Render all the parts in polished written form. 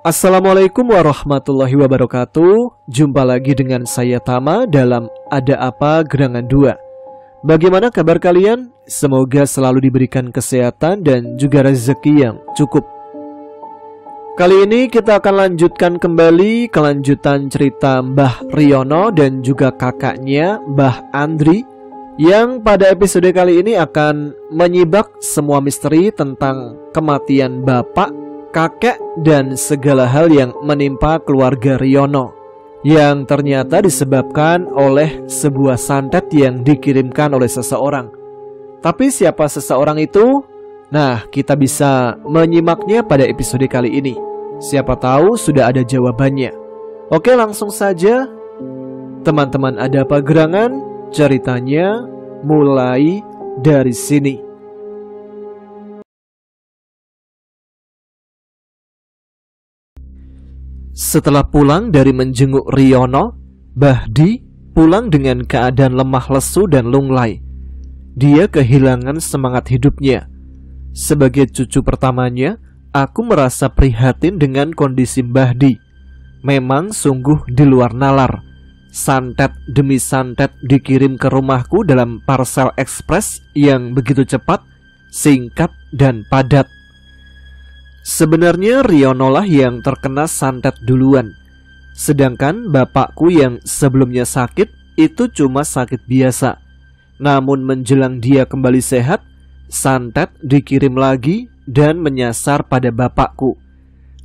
Assalamualaikum warahmatullahi wabarakatuh. Jumpa lagi dengan saya Tama dalam Ada Apa Gerangan 2. Bagaimana kabar kalian? Semoga selalu diberikan kesehatan dan juga rezeki yang cukup. Kali ini kita akan lanjutkan kembali kelanjutan cerita Mbah Riono dan juga kakaknya Mbah Andri, yang pada episode kali ini akan menyibak semua misteri tentang kematian bapak, kakek, dan segala hal yang menimpa keluarga Riono, yang ternyata disebabkan oleh sebuah santet yang dikirimkan oleh seseorang. Tapi siapa seseorang itu? Nah, kita bisa menyimaknya pada episode kali ini. Siapa tahu sudah ada jawabannya. Oke, langsung saja. Teman-teman, ada apa gerangan? Ceritanya mulai dari sini. Setelah pulang dari menjenguk Riono, Bahdi pulang dengan keadaan lemah lesu dan lunglai. Dia kehilangan semangat hidupnya. Sebagai cucu pertamanya, aku merasa prihatin dengan kondisi Bahdi. Memang sungguh di luar nalar. Santet demi santet dikirim ke rumahku dalam parcel ekspres yang begitu cepat, singkat, dan padat. Sebenarnya Riono lah yang terkena santet duluan. Sedangkan bapakku yang sebelumnya sakit itu cuma sakit biasa. Namun menjelang dia kembali sehat, santet dikirim lagi dan menyasar pada bapakku.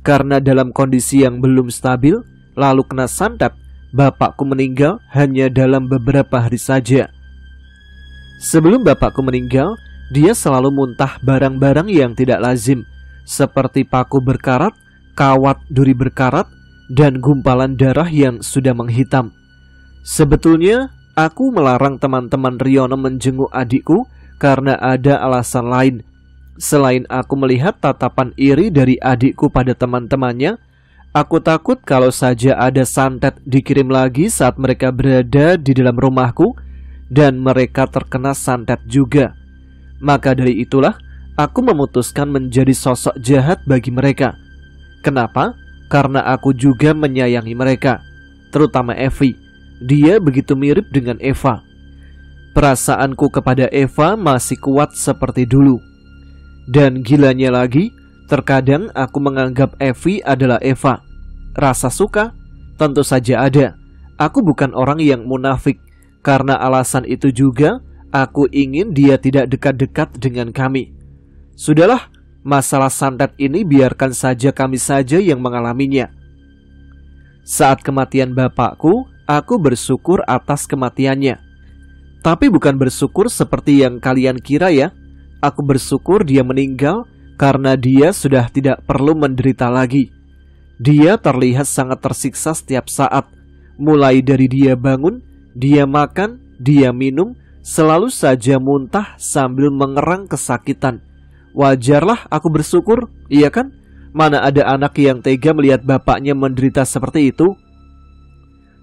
Karena dalam kondisi yang belum stabil, lalu kena santet, bapakku meninggal hanya dalam beberapa hari saja. Sebelum bapakku meninggal, dia selalu muntah barang-barang yang tidak lazim, seperti paku berkarat, kawat duri berkarat, dan gumpalan darah yang sudah menghitam. Sebetulnya, aku melarang teman-teman Riono menjenguk adikku karena ada alasan lain. Selain aku melihat tatapan iri dari adikku pada teman-temannya, aku takut kalau saja ada santet dikirim lagi saat mereka berada di dalam rumahku dan mereka terkena santet juga. Maka dari itulah, aku memutuskan menjadi sosok jahat bagi mereka. Kenapa? Karena aku juga menyayangi mereka, terutama Evi. Dia begitu mirip dengan Eva. Perasaanku kepada Eva masih kuat seperti dulu. Dan gilanya lagi, terkadang aku menganggap Evi adalah Eva. Rasa suka? Tentu saja ada. Aku bukan orang yang munafik. Karena alasan itu juga, aku ingin dia tidak dekat-dekat dengan kami. Sudahlah, masalah santet ini biarkan saja kami saja yang mengalaminya. Saat kematian bapakku, aku bersyukur atas kematiannya. Tapi bukan bersyukur seperti yang kalian kira ya. Aku bersyukur dia meninggal karena dia sudah tidak perlu menderita lagi. Dia terlihat sangat tersiksa setiap saat. Mulai dari dia bangun, dia makan, dia minum, selalu saja muntah sambil mengerang kesakitan. Wajarlah aku bersyukur, iya kan? Mana ada anak yang tega melihat bapaknya menderita seperti itu.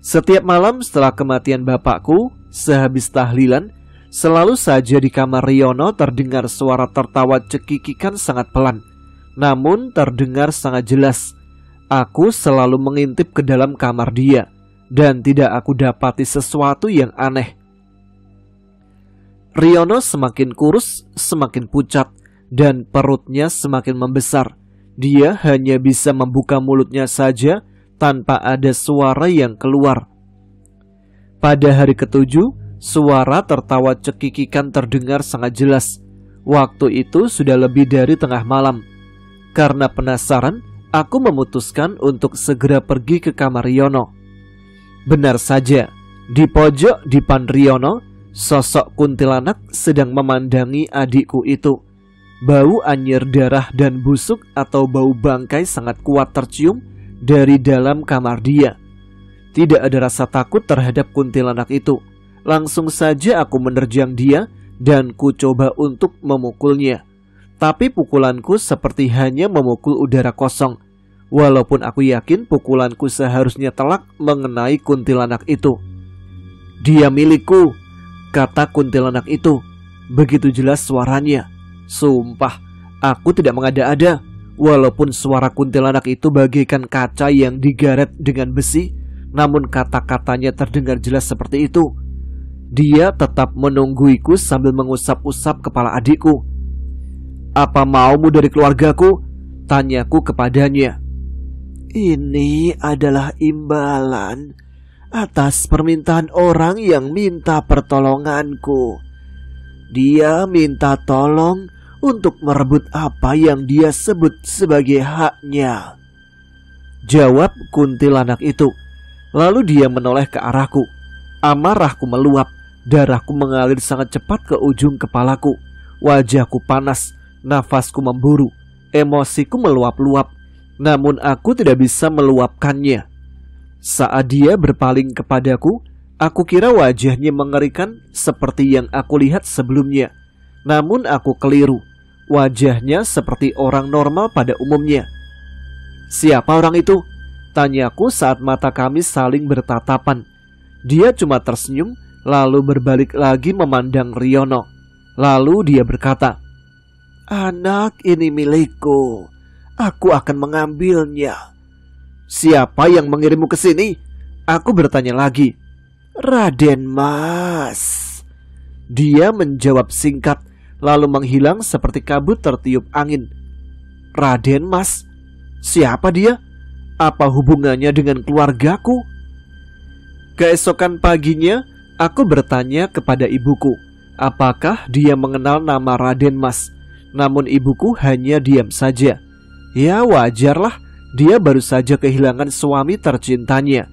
Setiap malam setelah kematian bapakku, sehabis tahlilan, selalu saja di kamar Riono terdengar suara tertawa cekikikan sangat pelan, namun terdengar sangat jelas. Aku selalu mengintip ke dalam kamar dia, dan tidak aku dapati sesuatu yang aneh. Riono semakin kurus, semakin pucat, dan perutnya semakin membesar. Dia hanya bisa membuka mulutnya saja tanpa ada suara yang keluar. Pada hari ketujuh, suara tertawa cekikikan terdengar sangat jelas. Waktu itu sudah lebih dari tengah malam. Karena penasaran, aku memutuskan untuk segera pergi ke kamar Riono. Benar saja, di pojok dipan Riono, sosok kuntilanak sedang memandangi adikku itu. Bau anyir darah dan busuk atau bau bangkai sangat kuat tercium dari dalam kamar dia. Tidak ada rasa takut terhadap kuntilanak itu. Langsung saja aku menerjang dia dan ku coba untuk memukulnya. Tapi pukulanku seperti hanya memukul udara kosong. Walaupun aku yakin pukulanku seharusnya telak mengenai kuntilanak itu. "Dia milikku," kata kuntilanak itu. Begitu jelas suaranya. Sumpah, aku tidak mengada-ada. Walaupun suara kuntilanak itu bagaikan kaca yang digaret dengan besi, namun kata-katanya terdengar jelas seperti itu. Dia tetap menungguiku sambil mengusap-usap kepala adikku. "Apa maumu dari keluargaku?" tanyaku kepadanya. "Ini adalah imbalan atas permintaan orang yang minta pertolonganku. Dia minta tolong untuk merebut apa yang dia sebut sebagai haknya," jawab kuntilanak itu. Lalu dia menoleh ke arahku. Amarahku meluap, darahku mengalir sangat cepat ke ujung kepalaku. Wajahku panas, nafasku memburu, emosiku meluap-luap. Namun aku tidak bisa meluapkannya. Saat dia berpaling kepadaku, aku kira wajahnya mengerikan seperti yang aku lihat sebelumnya. Namun aku keliru. Wajahnya seperti orang normal pada umumnya. "Siapa orang itu?" tanyaku saat mata kami saling bertatapan. Dia cuma tersenyum, lalu berbalik lagi memandang Riono. Lalu dia berkata, "Anak ini milikku. Aku akan mengambilnya." "Siapa yang mengirimmu ke sini?" aku bertanya lagi. "Raden Mas." Dia menjawab singkat, lalu menghilang seperti kabut tertiup angin. "Raden Mas? Siapa dia? Apa hubungannya dengan keluargaku?" Keesokan paginya, aku bertanya kepada ibuku, apakah dia mengenal nama Raden Mas. Namun ibuku hanya diam saja. Ya wajarlah, dia baru saja kehilangan suami tercintanya.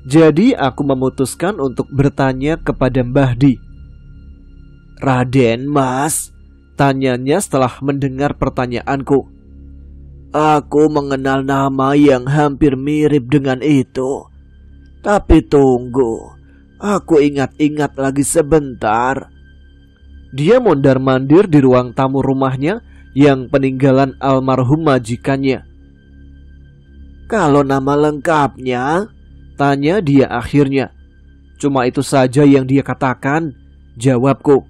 Jadi aku memutuskan untuk bertanya kepada Mbah Di. "Raden Mas?" tanyanya setelah mendengar pertanyaanku. "Aku mengenal nama yang hampir mirip dengan itu. Tapi tunggu, aku ingat-ingat lagi sebentar." Dia mondar-mandir di ruang tamu rumahnya yang peninggalan almarhum majikannya. "Kalau nama lengkapnya?" tanya dia akhirnya. "Cuma itu saja yang dia katakan," jawabku.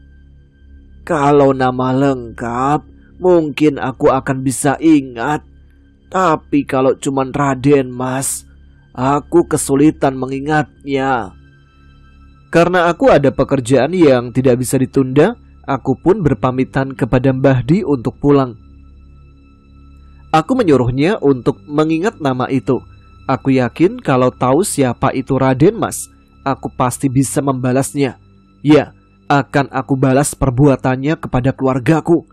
"Kalau nama lengkap, mungkin aku akan bisa ingat. Tapi kalau cuma Raden Mas, aku kesulitan mengingatnya." Karena aku ada pekerjaan yang tidak bisa ditunda, aku pun berpamitan kepada Mbah Di untuk pulang. Aku menyuruhnya untuk mengingat nama itu. Aku yakin kalau tahu siapa itu Raden Mas, aku pasti bisa membalasnya. Ya, akan aku balas perbuatannya kepada keluargaku.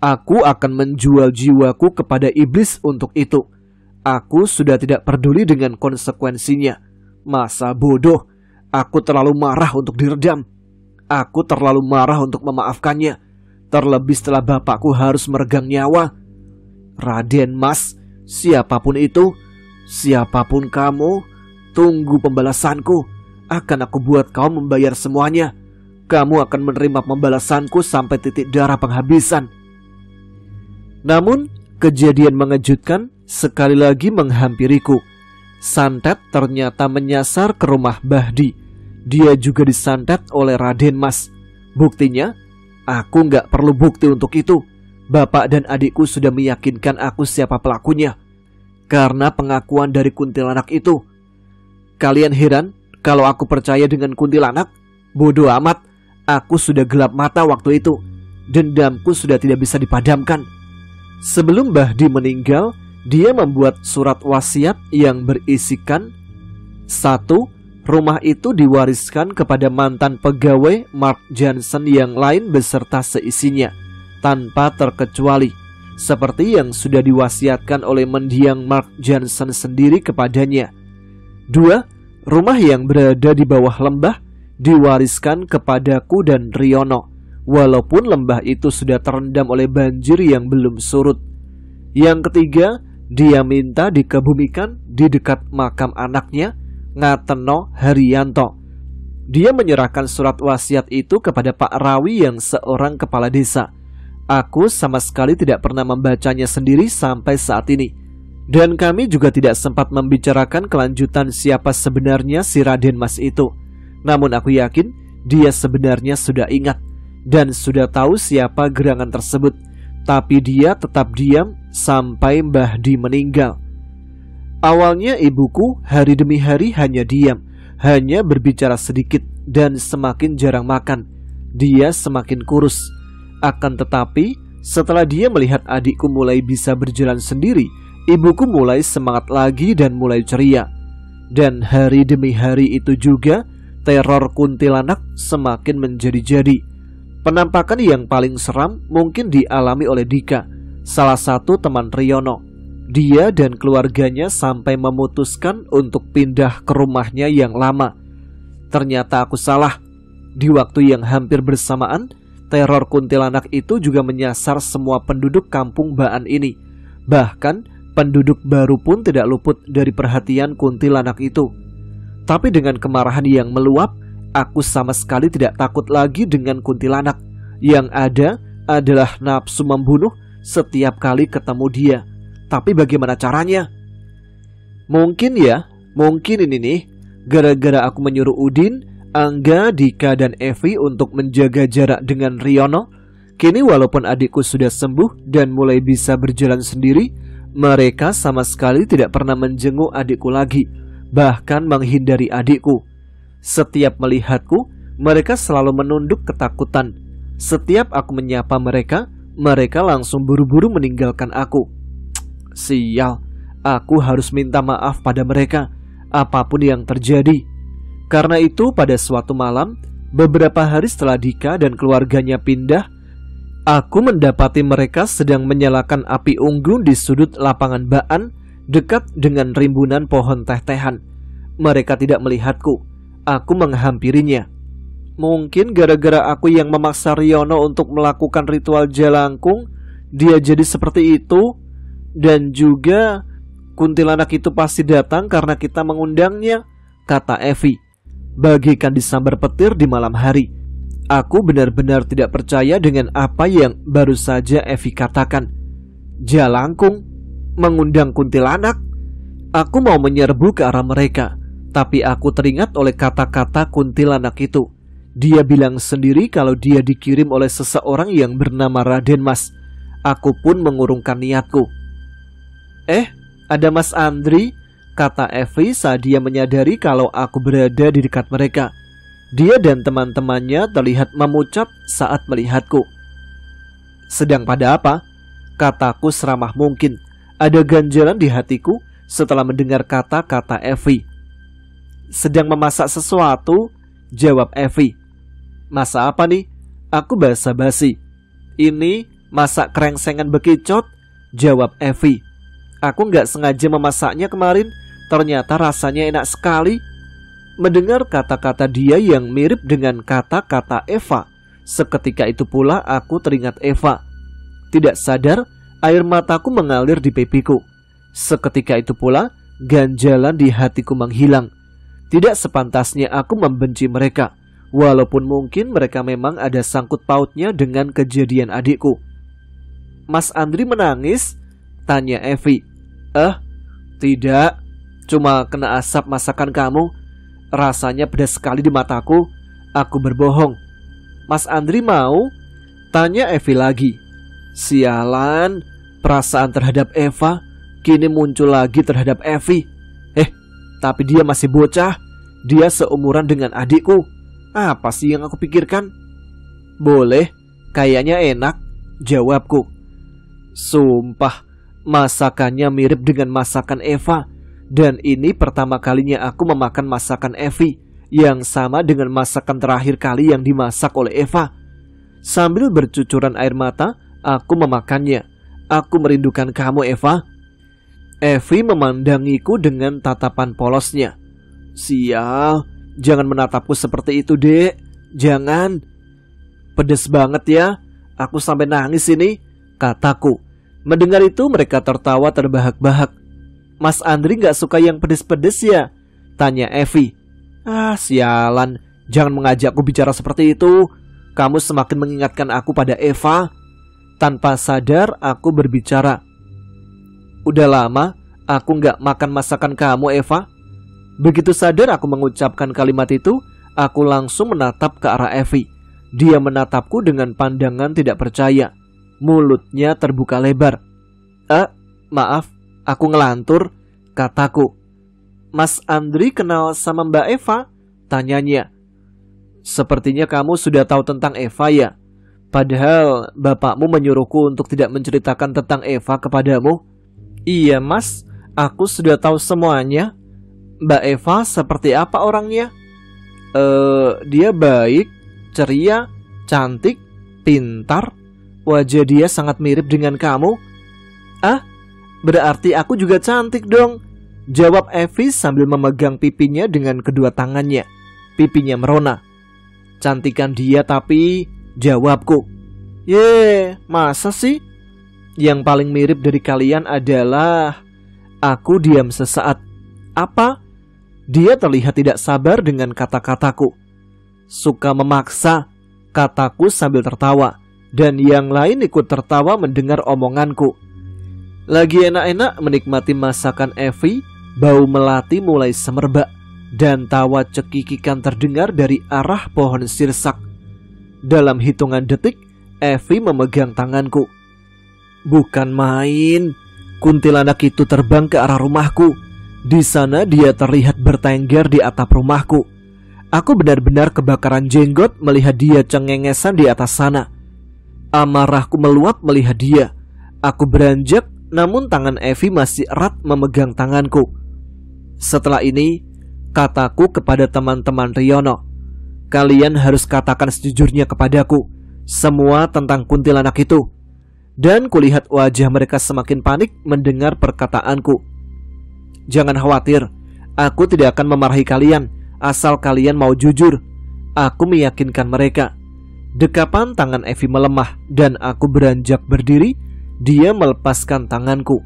Aku akan menjual jiwaku kepada iblis untuk itu. Aku sudah tidak peduli dengan konsekuensinya. Masa bodoh, aku terlalu marah untuk diredam. Aku terlalu marah untuk memaafkannya. Terlebih setelah bapakku harus meregang nyawa. Raden Mas, siapapun itu, siapapun kamu, tunggu pembalasanku. Akan aku buat kau membayar semuanya. Kamu akan menerima pembalasanku sampai titik darah penghabisan. Namun, kejadian mengejutkan sekali lagi menghampiriku. Santet ternyata menyasar ke rumah Mbah Di. Dia juga disantet oleh Raden Mas. Buktinya, aku gak perlu bukti untuk itu. Bapak dan adikku sudah meyakinkan aku siapa pelakunya. Karena pengakuan dari kuntilanak itu. Kalian heran kalau aku percaya dengan kuntilanak? Bodoh amat, aku sudah gelap mata waktu itu. Dendamku sudah tidak bisa dipadamkan. Sebelum Mbah Di meninggal, dia membuat surat wasiat yang berisikan 1. Rumah itu diwariskan kepada mantan pegawai Mark Johnson yang lain beserta seisinya, tanpa terkecuali, seperti yang sudah diwasiatkan oleh mendiang Mark Johnson sendiri kepadanya. 2. Rumah yang berada di bawah lembah diwariskan kepadaku dan Riono, walaupun lembah itu sudah terendam oleh banjir yang belum surut. Yang ketiga, dia minta dikebumikan di dekat makam anaknya, Ngateno Haryanto. Dia menyerahkan surat wasiat itu kepada Pak Rawi yang seorang kepala desa. Aku sama sekali tidak pernah membacanya sendiri sampai saat ini. Dan kami juga tidak sempat membicarakan kelanjutan siapa sebenarnya si Raden Mas itu. Namun aku yakin dia sebenarnya sudah ingat dan sudah tahu siapa gerangan tersebut. Tapi dia tetap diam sampai Mbah Di meninggal. Awalnya ibuku hari demi hari hanya diam, hanya berbicara sedikit dan semakin jarang makan. Dia semakin kurus. Akan tetapi setelah dia melihat adikku mulai bisa berjalan sendiri, ibuku mulai semangat lagi dan mulai ceria. Dan hari demi hari itu juga teror kuntilanak semakin menjadi-jadi. Penampakan yang paling seram mungkin dialami oleh Dika, salah satu teman Riono. Dia dan keluarganya sampai memutuskan untuk pindah ke rumahnya yang lama. Ternyata aku salah. Di waktu yang hampir bersamaan, teror kuntilanak itu juga menyasar semua penduduk kampung Baan ini. Bahkan penduduk baru pun tidak luput dari perhatian kuntilanak itu. Tapi dengan kemarahan yang meluap, aku sama sekali tidak takut lagi dengan kuntilanak. Yang ada adalah nafsu membunuh setiap kali ketemu dia. Tapi bagaimana caranya? Mungkin ini nih, gara-gara aku menyuruh Udin, Angga, Dika, dan Evi untuk menjaga jarak dengan Riono. Kini walaupun adikku sudah sembuh dan mulai bisa berjalan sendiri, mereka sama sekali tidak pernah menjenguk adikku lagi, bahkan menghindari adikku. Setiap melihatku, mereka selalu menunduk ketakutan. Setiap aku menyapa mereka, mereka langsung buru-buru meninggalkan aku. Sial, aku harus minta maaf pada mereka, apapun yang terjadi. Karena itu pada suatu malam, beberapa hari setelah Dika dan keluarganya pindah, aku mendapati mereka sedang menyalakan api unggun di sudut lapangan Baan dekat dengan rimbunan pohon teh-tehan. Mereka tidak melihatku, aku menghampirinya. Mungkin gara-gara aku yang memaksa Riono untuk melakukan ritual jalangkung, dia jadi seperti itu. Dan juga kuntilanak itu pasti datang karena kita mengundangnya, kata Evi, bagikan disambar petir di malam hari. Aku benar-benar tidak percaya dengan apa yang baru saja Evi katakan. Jalangkung? Mengundang kuntilanak? Aku mau menyerbu ke arah mereka, tapi aku teringat oleh kata-kata kuntilanak itu. Dia bilang sendiri kalau dia dikirim oleh seseorang yang bernama Raden Mas. Aku pun mengurungkan niatku. Ada Mas Andri, kata Evi saat dia menyadari kalau aku berada di dekat mereka. Dia dan teman-temannya terlihat memucat saat melihatku. Sedang pada apa? Kataku seramah mungkin. Ada ganjalan di hatiku setelah mendengar kata-kata Evi. Sedang memasak sesuatu, jawab Evi. Masak apa nih? Aku basa-basi. Ini masak kerengsengan bekicot, jawab Evi. Aku nggak sengaja memasaknya kemarin, ternyata rasanya enak sekali. Mendengar kata-kata dia yang mirip dengan kata-kata Eva, seketika itu pula aku teringat Eva. Tidak sadar, air mataku mengalir di pipiku. Seketika itu pula, ganjalan di hatiku menghilang. Tidak sepantasnya aku membenci mereka, walaupun mungkin mereka memang ada sangkut pautnya dengan kejadian adikku. Mas Andri menangis? Tanya Evi. Tidak, cuma kena asap masakan kamu. Rasanya pedas sekali di mataku. Aku berbohong. Mas Andri mau? Tanya Evi lagi. Sialan, perasaan terhadap Eva kini muncul lagi terhadap Evi. Tapi dia masih bocah. Dia seumuran dengan adikku. Apa sih yang aku pikirkan? Boleh, kayaknya enak, jawabku. Sumpah, masakannya mirip dengan masakan Eva. Dan ini pertama kalinya aku memakan masakan Evi, yang sama dengan masakan terakhir kali yang dimasak oleh Eva. Sambil bercucuran air mata, aku memakannya. Aku merindukan kamu, Eva. Evi memandangiku dengan tatapan polosnya. Sial, jangan menatapku seperti itu, Dek. Jangan. Pedes banget ya. Aku sampai nangis ini, kataku. Mendengar itu mereka tertawa terbahak-bahak. Mas Andri gak suka yang pedes-pedes ya? Tanya Evi. Sialan, jangan mengajakku bicara seperti itu. Kamu semakin mengingatkan aku pada Eva. Tanpa sadar aku berbicara. Udah lama aku gak makan masakan kamu, Eva. Begitu sadar aku mengucapkan kalimat itu, aku langsung menatap ke arah Evi. Dia menatapku dengan pandangan tidak percaya. Mulutnya terbuka lebar. Maaf, aku ngelantur, kataku. Mas Andri kenal sama Mbak Eva? Tanyanya. Sepertinya kamu sudah tahu tentang Eva ya? Padahal bapakmu menyuruhku untuk tidak menceritakan tentang Eva kepadamu. Iya mas, aku sudah tahu semuanya. Mbak Eva seperti apa orangnya? Dia baik, ceria, cantik, pintar. Wajah dia sangat mirip dengan kamu. Berarti aku juga cantik dong, jawab Evi sambil memegang pipinya dengan kedua tangannya. Pipinya merona. Cantikan dia tapi, jawabku. Masa sih? Yang paling mirip dari kalian adalah... Aku diam sesaat. Apa? Dia terlihat tidak sabar dengan kata-kataku. Suka memaksa, kataku sambil tertawa. Dan yang lain ikut tertawa mendengar omonganku. Lagi enak-enak menikmati masakan Evi, bau melati mulai semerbak dan tawa cekikikan terdengar dari arah pohon sirsak. Dalam hitungan detik, Evi memegang tanganku. Bukan main, kuntilanak itu terbang ke arah rumahku. Di sana dia terlihat bertengger di atap rumahku. Aku benar-benar kebakaran jenggot melihat dia cengengesan di atas sana. Amarahku meluap melihat dia. Aku beranjak, namun tangan Evi masih erat memegang tanganku. Setelah ini, kataku kepada teman-teman Riono, kalian harus katakan sejujurnya kepadaku semua tentang kuntilanak itu. Dan kulihat wajah mereka semakin panik mendengar perkataanku. Jangan khawatir, aku tidak akan memarahi kalian, asal kalian mau jujur. Aku meyakinkan mereka. Dekapan tangan Evi melemah dan aku beranjak berdiri. Dia melepaskan tanganku.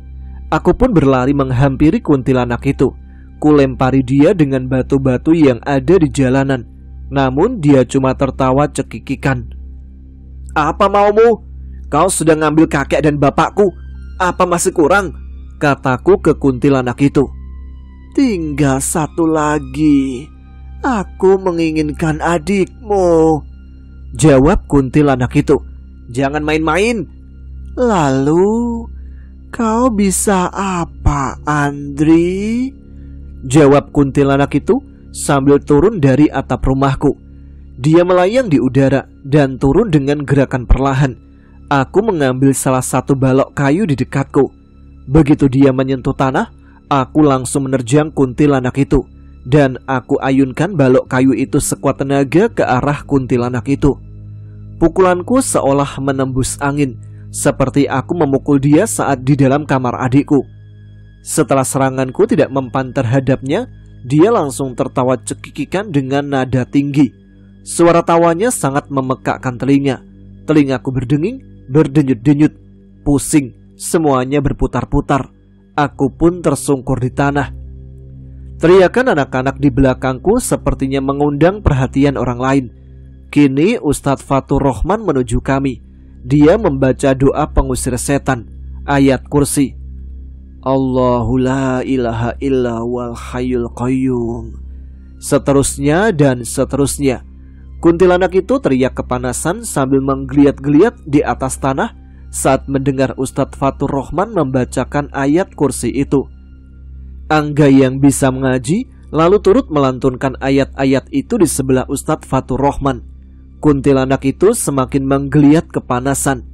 Aku pun berlari menghampiri kuntilanak itu. Kulempari dia dengan batu-batu yang ada di jalanan. Namun dia cuma tertawa cekikikan. Apa maumu? Kau sudah ngambil kakek dan bapakku. Apa masih kurang? Kataku ke kuntilanak itu. Tinggal satu lagi. Aku menginginkan adikmu, jawab kuntilanak itu. Jangan main-main. Lalu, kau bisa apa, Andri? Jawab kuntilanak itu sambil turun dari atap rumahku. Dia melayang di udara dan turun dengan gerakan perlahan. Aku mengambil salah satu balok kayu di dekatku. Begitu dia menyentuh tanah, aku langsung menerjang kuntilanak itu. Dan aku ayunkan balok kayu itu sekuat tenaga ke arah kuntilanak itu. Pukulanku seolah menembus angin, seperti aku memukul dia saat di dalam kamar adikku. Setelah seranganku tidak mempan terhadapnya, dia langsung tertawa cekikikan dengan nada tinggi. Suara tawanya sangat memekakkan telinga. Telingaku berdenging, berdenyut-denyut, pusing, semuanya berputar-putar. Aku pun tersungkur di tanah. Teriakan anak-anak di belakangku sepertinya mengundang perhatian orang lain. Kini Ustadz Fatur Rahman menuju kami. Dia membaca doa pengusir setan, ayat kursi. Allahu la ilaha illa wal hayyul qayyum. Seterusnya dan seterusnya. Kuntilanak itu teriak kepanasan sambil menggeliat-geliat di atas tanah saat mendengar Ustadz Fatur Rahman membacakan ayat kursi itu. Angga yang bisa mengaji lalu turut melantunkan ayat-ayat itu di sebelah Ustadz Fatur Rahman. Kuntilanak itu semakin menggeliat kepanasan.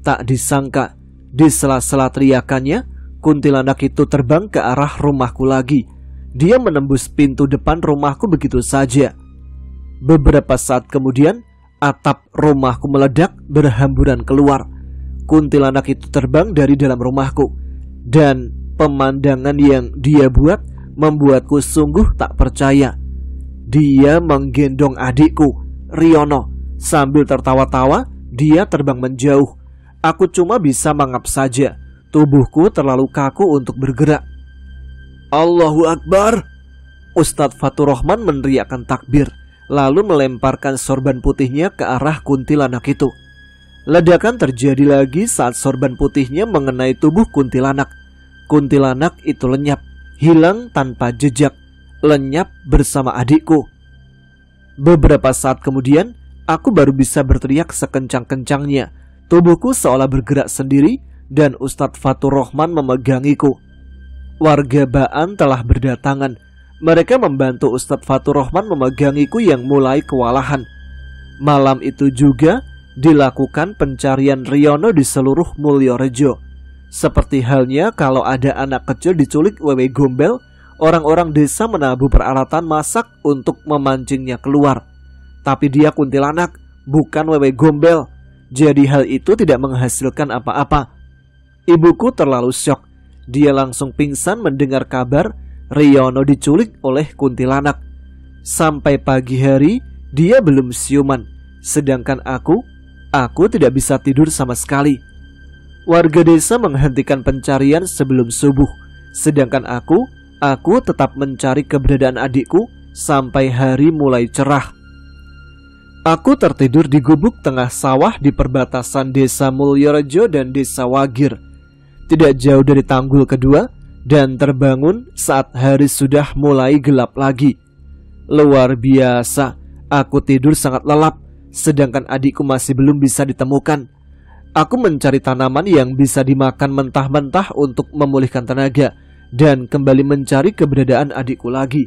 Tak disangka, di sela-sela teriakannya, kuntilanak itu terbang ke arah rumahku lagi. Dia menembus pintu depan rumahku begitu saja. Beberapa saat kemudian, atap rumahku meledak berhamburan keluar. Kuntilanak itu terbang dari dalam rumahku. Dan pemandangan yang dia buat membuatku sungguh tak percaya. Dia menggendong adikku, Riono. Sambil tertawa-tawa, dia terbang menjauh. Aku cuma bisa mangap saja. Tubuhku terlalu kaku untuk bergerak. Allahu Akbar. Ustadz Fatur Rahman meneriakkan takbir, lalu melemparkan sorban putihnya ke arah kuntilanak itu. Ledakan terjadi lagi saat sorban putihnya mengenai tubuh kuntilanak. Kuntilanak itu lenyap, hilang tanpa jejak, lenyap bersama adikku. Beberapa saat kemudian, aku baru bisa berteriak sekencang-kencangnya. Tubuhku seolah bergerak sendiri dan Ustadz Faturrahman memegangiku. Warga Baan telah berdatangan. Mereka membantu Ustadz Faturrahman memegangiku yang mulai kewalahan. Malam itu juga dilakukan pencarian Riono di seluruh Mulyorejo. Seperti halnya kalau ada anak kecil diculik wewe gombel, orang-orang desa menabuh peralatan masak untuk memancingnya keluar. Tapi dia kuntilanak, bukan wewe gombel. Jadi hal itu tidak menghasilkan apa-apa. Ibuku terlalu syok. Dia langsung pingsan mendengar kabar Riono diculik oleh kuntilanak. Sampai pagi hari dia belum siuman. Sedangkan aku tidak bisa tidur sama sekali. Warga desa menghentikan pencarian sebelum subuh. Sedangkan aku tetap mencari keberadaan adikku sampai hari mulai cerah. Aku tertidur di gubuk tengah sawah di perbatasan desa Mulyorejo dan desa Wagir, tidak jauh dari tanggul kedua, dan terbangun saat hari sudah mulai gelap lagi. Luar biasa, aku tidur sangat lelap, sedangkan adikku masih belum bisa ditemukan. Aku mencari tanaman yang bisa dimakan mentah-mentah untuk memulihkan tenaga, dan kembali mencari keberadaan adikku lagi.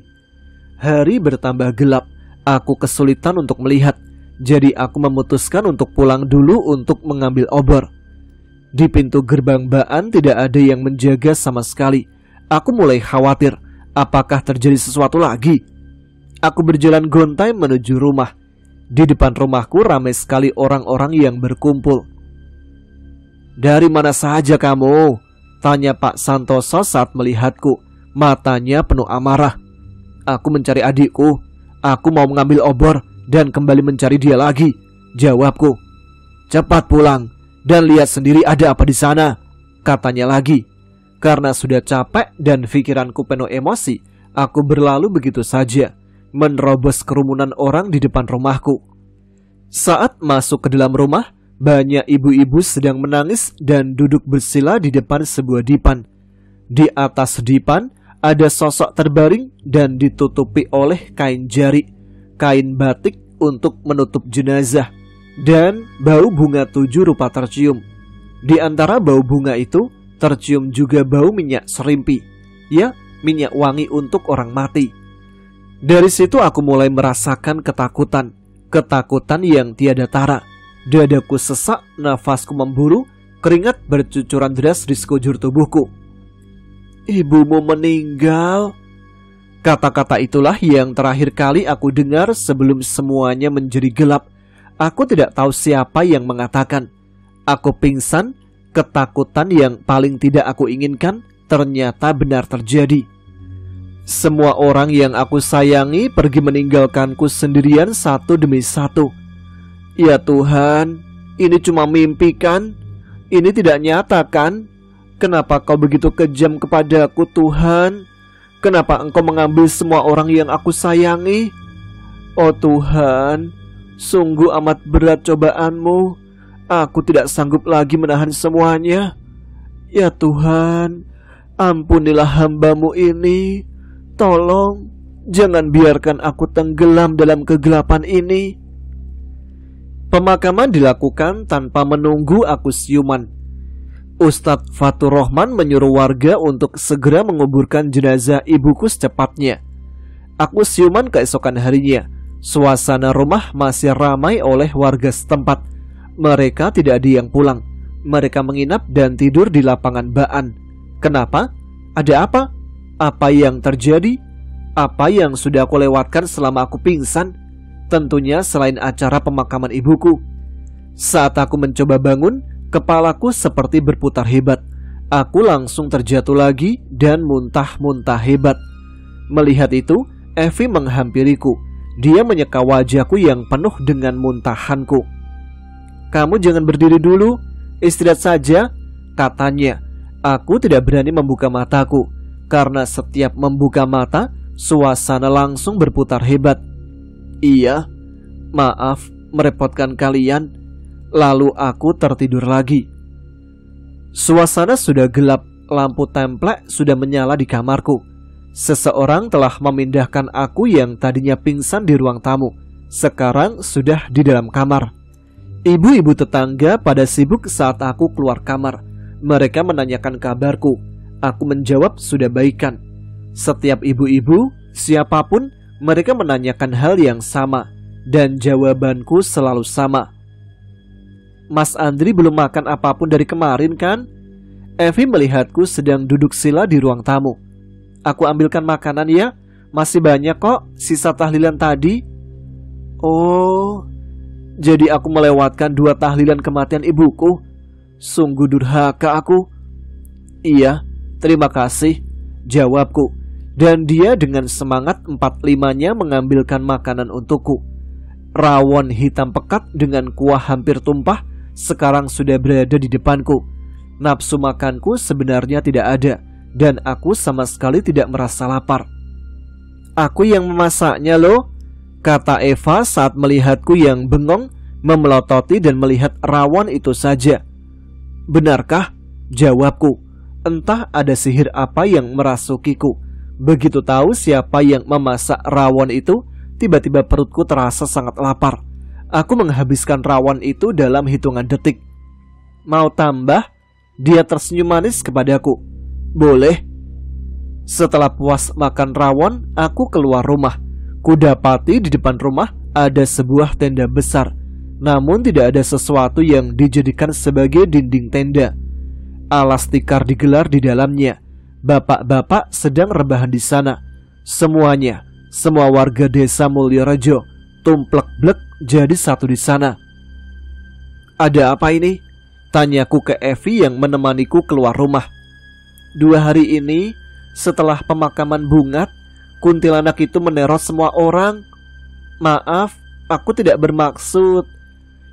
Hari bertambah gelap, aku kesulitan untuk melihat. Jadi aku memutuskan untuk pulang dulu untuk mengambil obor. Di pintu gerbang Baan tidak ada yang menjaga sama sekali. Aku mulai khawatir, apakah terjadi sesuatu lagi? Aku berjalan gontai menuju rumah. Di depan rumahku ramai sekali orang-orang yang berkumpul. "Dari mana saja kamu?" tanya Pak Santoso saat melihatku. Matanya penuh amarah. "Aku mencari adikku. Aku mau mengambil obor dan kembali mencari dia lagi," jawabku. "Cepat pulang dan lihat sendiri ada apa di sana," katanya lagi. Karena sudah capek dan pikiranku penuh emosi, aku berlalu begitu saja, menerobos kerumunan orang di depan rumahku. Saat masuk ke dalam rumah, banyak ibu-ibu sedang menangis dan duduk bersila di depan sebuah dipan. Di atas dipan ada sosok terbaring dan ditutupi oleh kain jari, kain batik untuk menutup jenazah, dan bau bunga 7 rupa tercium. Di antara bau bunga itu tercium juga bau minyak serimpi, ya, minyak wangi untuk orang mati. Dari situ aku mulai merasakan ketakutan yang tiada tara. Dadaku sesak, nafasku memburu, keringat bercucuran deras di sekujur tubuhku. "Ibumu meninggal." Kata-kata itulah yang terakhir kali aku dengar sebelum semuanya menjadi gelap. Aku tidak tahu siapa yang mengatakan. Aku pingsan, ketakutan yang paling tidak aku inginkan ternyata benar terjadi. Semua orang yang aku sayangi pergi meninggalkanku sendirian satu demi satu. Ya Tuhan, ini cuma mimpi kan? Ini tidak nyata kan? Kenapa kau begitu kejam kepadaku Tuhan? Kenapa engkau mengambil semua orang yang aku sayangi? Oh Tuhan, sungguh amat berat cobaanmu. Aku tidak sanggup lagi menahan semuanya. Ya Tuhan, ampunilah hamba-Mu ini. Tolong, jangan biarkan aku tenggelam dalam kegelapan ini. Pemakaman dilakukan tanpa menunggu aku siuman. Ustadz Faturrahman menyuruh warga untuk segera menguburkan jenazah ibuku secepatnya. Aku siuman keesokan harinya. Suasana rumah masih ramai oleh warga setempat. Mereka tidak ada yang pulang. Mereka menginap dan tidur di lapangan Baan. Kenapa? Ada apa? Apa yang terjadi? Apa yang sudah aku lewatkan selama aku pingsan? Tentunya selain acara pemakaman ibuku. Saat aku mencoba bangun, kepalaku seperti berputar hebat. Aku langsung terjatuh lagi dan muntah-muntah hebat. Melihat itu, Evi menghampiriku. Dia menyeka wajahku yang penuh dengan muntahanku. "Kamu jangan berdiri dulu, istirahat saja," katanya. Aku tidak berani membuka mataku, karena setiap membuka mata, suasana langsung berputar hebat. "Iya, maaf merepotkan kalian." Lalu aku tertidur lagi. Suasana sudah gelap, lampu templek sudah menyala di kamarku. Seseorang telah memindahkan aku yang tadinya pingsan di ruang tamu. Sekarang sudah di dalam kamar. Ibu-ibu tetangga pada sibuk saat aku keluar kamar. Mereka menanyakan kabarku. Aku menjawab sudah baikan. Setiap ibu-ibu, siapapun, mereka menanyakan hal yang sama. Dan jawabanku selalu sama. Mas Andri belum makan apapun dari kemarin kan? Evi melihatku sedang duduk sila di ruang tamu. Aku ambilkan makanan ya. Masih banyak kok sisa tahlilan tadi. Oh, jadi aku melewatkan 2 tahlilan kematian ibuku. Sungguh durhaka aku. Iya, terima kasih, jawabku. Dan dia dengan semangat 4-5-nya mengambilkan makanan untukku. Rawon hitam pekat dengan kuah hampir tumpah sekarang sudah berada di depanku. Nafsu makanku sebenarnya tidak ada, dan aku sama sekali tidak merasa lapar. Aku yang memasaknya loh, kata Eva saat melihatku yang bengong memelototi dan melihat rawon itu saja. Benarkah? Jawabku. Entah ada sihir apa yang merasukiku. Begitu tahu siapa yang memasak rawon itu, tiba-tiba perutku terasa sangat lapar. Aku menghabiskan rawon itu dalam hitungan detik. Mau tambah? Dia tersenyum manis kepadaku. Boleh. Setelah puas makan rawon, aku keluar rumah. Kudapati di depan rumah ada sebuah tenda besar. Namun tidak ada sesuatu yang dijadikan sebagai dinding tenda. Alas tikar digelar di dalamnya. Bapak-bapak sedang rebahan di sana. Semuanya, semua warga desa Mulyorejo, tumplek-blek jadi satu di sana. Ada apa ini? Tanyaku ke Evi yang menemaniku keluar rumah. 2 hari ini, setelah pemakaman Bungat, kuntilanak itu meneror semua orang. Maaf, aku tidak bermaksud.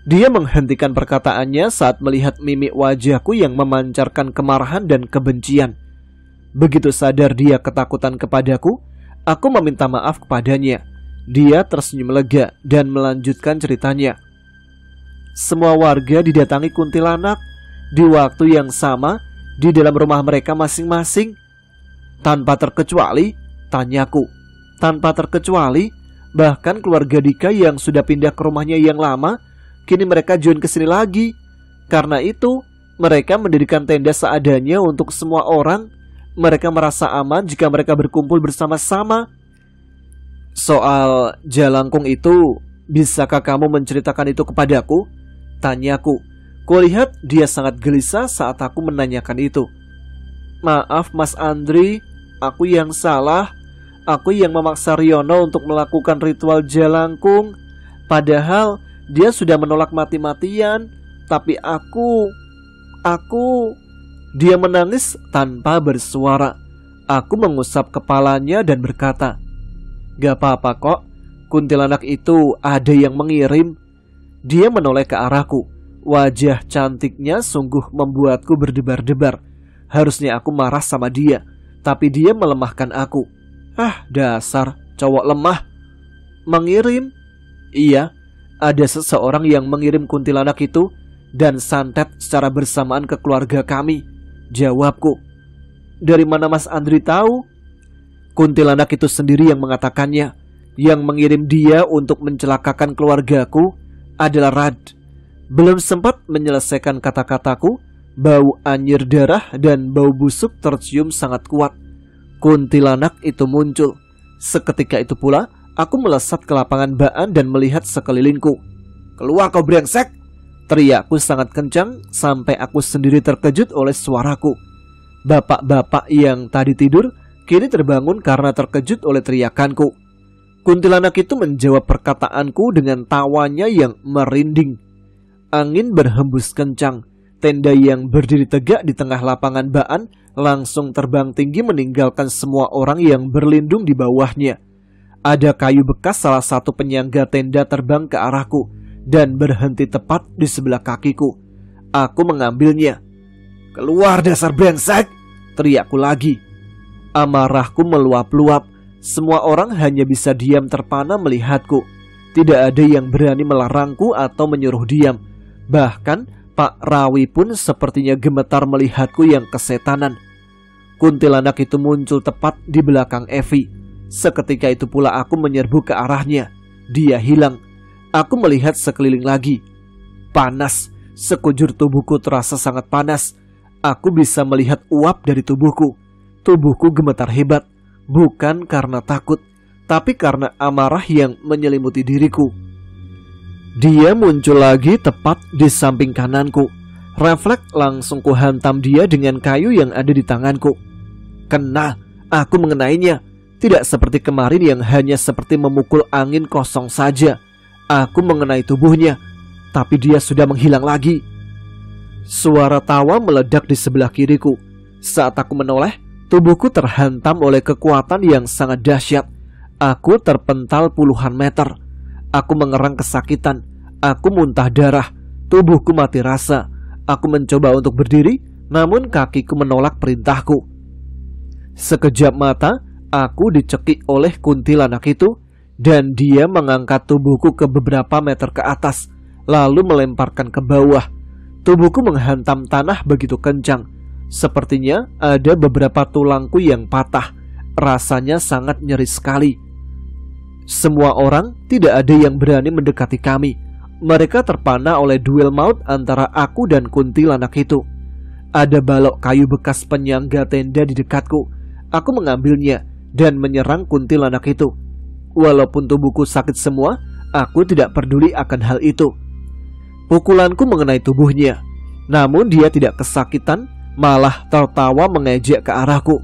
Dia menghentikan perkataannya saat melihat mimik wajahku yang memancarkan kemarahan dan kebencian. Begitu sadar dia ketakutan kepadaku, aku meminta maaf kepadanya. Dia tersenyum lega dan melanjutkan ceritanya. Semua warga didatangi kuntilanak di waktu yang sama di dalam rumah mereka masing-masing. Tanpa terkecuali, tanyaku. Tanpa terkecuali, bahkan keluarga Dika yang sudah pindah ke rumahnya yang lama, kini mereka join ke sini lagi. Karena itu, mereka mendirikan tenda seadanya untuk semua orang. Mereka merasa aman jika mereka berkumpul bersama-sama. Soal jalangkung itu, bisakah kamu menceritakan itu kepadaku? Tanyaku. Kulihat dia sangat gelisah saat aku menanyakan itu. Maaf Mas Andri, aku yang salah. Aku yang memaksa Riono untuk melakukan ritual jalangkung. Padahal dia sudah menolak mati-matian. Tapi aku... Dia menangis tanpa bersuara. Aku mengusap kepalanya dan berkata, gak apa-apa kok, kuntilanak itu ada yang mengirim. Dia menoleh ke arahku. Wajah cantiknya sungguh membuatku berdebar-debar. Harusnya aku marah sama dia, tapi dia melemahkan aku. Ah, dasar cowok lemah. Mengirim? Iya, ada seseorang yang mengirim kuntilanak itu dan santet secara bersamaan ke keluarga kami. Jawabku. Dari mana Mas Andri tahu? Kuntilanak itu sendiri yang mengatakannya. Yang mengirim dia untuk mencelakakan keluargaku adalah Rad. Belum sempat menyelesaikan kata-kataku, bau anyir darah dan bau busuk tercium sangat kuat. Kuntilanak itu muncul. Seketika itu pula, aku melesat ke lapangan baan dan melihat sekelilingku. Keluar kau brengsek! Teriakku sangat kencang sampai aku sendiri terkejut oleh suaraku. Bapak-bapak yang tadi tidur kini terbangun karena terkejut oleh teriakanku. Kuntilanak itu menjawab perkataanku dengan tawanya yang merinding. Angin berhembus kencang. Tenda yang berdiri tegak di tengah lapangan baan langsung terbang tinggi meninggalkan semua orang yang berlindung di bawahnya. Ada kayu bekas salah satu penyangga tenda terbang ke arahku dan berhenti tepat di sebelah kakiku. Aku mengambilnya. Keluar dasar brengsek! Teriakku lagi. Amarahku meluap-luap. Semua orang hanya bisa diam terpana melihatku. Tidak ada yang berani melarangku atau menyuruh diam. Bahkan Pak Rawi pun sepertinya gemetar melihatku yang kesetanan. Kuntilanak itu muncul tepat di belakang Evi. Seketika itu pula aku menyerbu ke arahnya. Dia hilang. Aku melihat sekeliling lagi. Panas. Sekujur tubuhku terasa sangat panas. Aku bisa melihat uap dari tubuhku. Tubuhku gemetar hebat, bukan karena takut, tapi karena amarah yang menyelimuti diriku. Dia muncul lagi tepat di samping kananku. Refleks langsung kuhantam dia dengan kayu yang ada di tanganku. Kena, aku mengenainya. Tidak seperti kemarin yang hanya seperti memukul angin kosong saja. Aku mengenai tubuhnya, tapi dia sudah menghilang lagi. Suara tawa meledak di sebelah kiriku. Saat aku menoleh, tubuhku terhantam oleh kekuatan yang sangat dahsyat. Aku terpental puluhan meter. Aku mengerang kesakitan. Aku muntah darah. Tubuhku mati rasa. Aku mencoba untuk berdiri, namun kakiku menolak perintahku. Sekejap mata, aku dicekik oleh kuntilanak itu, dan dia mengangkat tubuhku ke beberapa meter ke atas, lalu melemparkan ke bawah. Tubuhku menghantam tanah begitu kencang. Sepertinya ada beberapa tulangku yang patah. Rasanya sangat nyeri sekali. Semua orang tidak ada yang berani mendekati kami. Mereka terpana oleh duel maut antara aku dan kuntilanak itu. Ada balok kayu bekas penyangga tenda di dekatku. Aku mengambilnya dan menyerang kuntilanak itu. Walaupun tubuhku sakit semua, aku tidak peduli akan hal itu. Pukulanku mengenai tubuhnya, namun dia tidak kesakitan, malah tertawa mengejek ke arahku.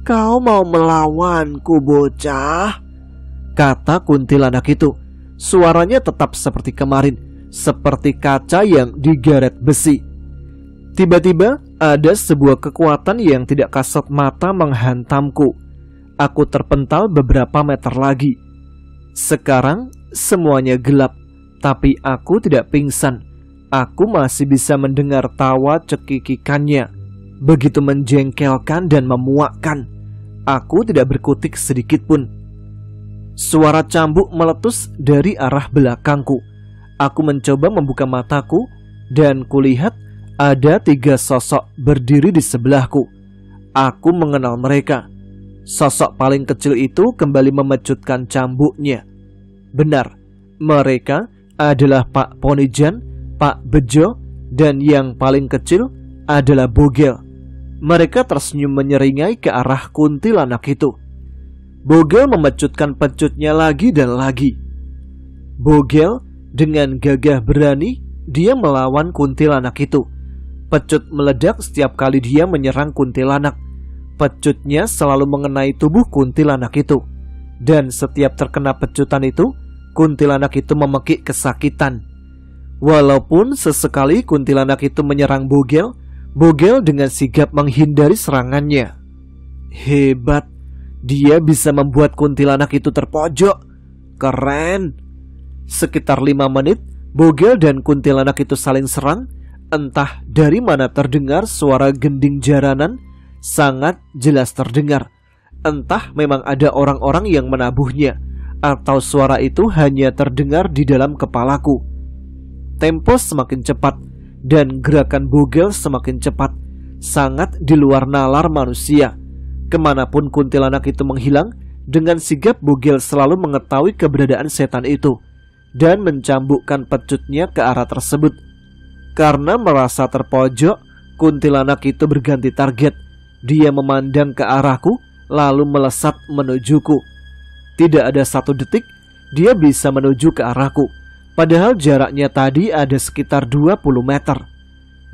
"Kau mau melawanku, bocah?" kata kuntilanak itu. Suaranya tetap seperti kemarin, seperti kaca yang digaret besi. Tiba-tiba ada sebuah kekuatan yang tidak kasat mata menghantamku. Aku terpental beberapa meter lagi. Sekarang semuanya gelap, tapi aku tidak pingsan. Aku masih bisa mendengar tawa cekikikannya. Begitu menjengkelkan dan memuakkan. Aku tidak berkutik sedikit pun. Suara cambuk meletus dari arah belakangku. Aku mencoba membuka mataku, dan kulihat ada 3 sosok berdiri di sebelahku. Aku mengenal mereka. Sosok paling kecil itu kembali memecutkan cambuknya. Benar, mereka adalah Pak Ponijan, Pak Bejo, dan yang paling kecil adalah Bogel. Mereka tersenyum menyeringai ke arah kuntilanak itu. Bogel memecutkan pecutnya lagi dan lagi. Bogel dengan gagah berani, dia melawan kuntilanak itu. Pecut meledak setiap kali dia menyerang kuntilanak. Pecutnya selalu mengenai tubuh kuntilanak itu. Dan setiap terkena pecutan itu, kuntilanak itu memekik kesakitan. Walaupun sesekali kuntilanak itu menyerang Bogel, Bogel dengan sigap menghindari serangannya. Hebat, dia bisa membuat kuntilanak itu terpojok. Keren. Sekitar 5 menit, Bogel dan kuntilanak itu saling serang. Entah dari mana terdengar suara gending jaranan, sangat jelas terdengar. Entah memang ada orang-orang yang menabuhnya, atau suara itu hanya terdengar di dalam kepalaku. Tempo semakin cepat, dan gerakan Bogel semakin cepat, sangat di luar nalar manusia. Kemanapun kuntilanak itu menghilang, dengan sigap Bogel selalu mengetahui keberadaan setan itu, dan mencambukkan pecutnya ke arah tersebut. Karena merasa terpojok, kuntilanak itu berganti target. Dia memandang ke arahku, lalu melesat menujuku. Tidak ada 1 detik, dia bisa menuju ke arahku. Padahal jaraknya tadi ada sekitar 20 meter.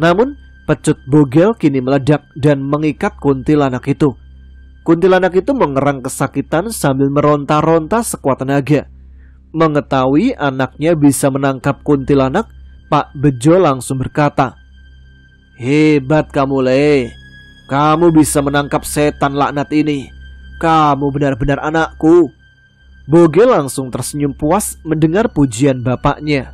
Namun, pecut Bogel kini meledak dan mengikat kuntilanak itu. Kuntilanak itu mengerang kesakitan sambil meronta-ronta sekuat tenaga. Mengetahui anaknya bisa menangkap kuntilanak, Pak Bejo langsung berkata, "Hebat kamu, Le. Kamu bisa menangkap setan laknat ini. Kamu benar-benar anakku." Bogel langsung tersenyum puas mendengar pujian bapaknya.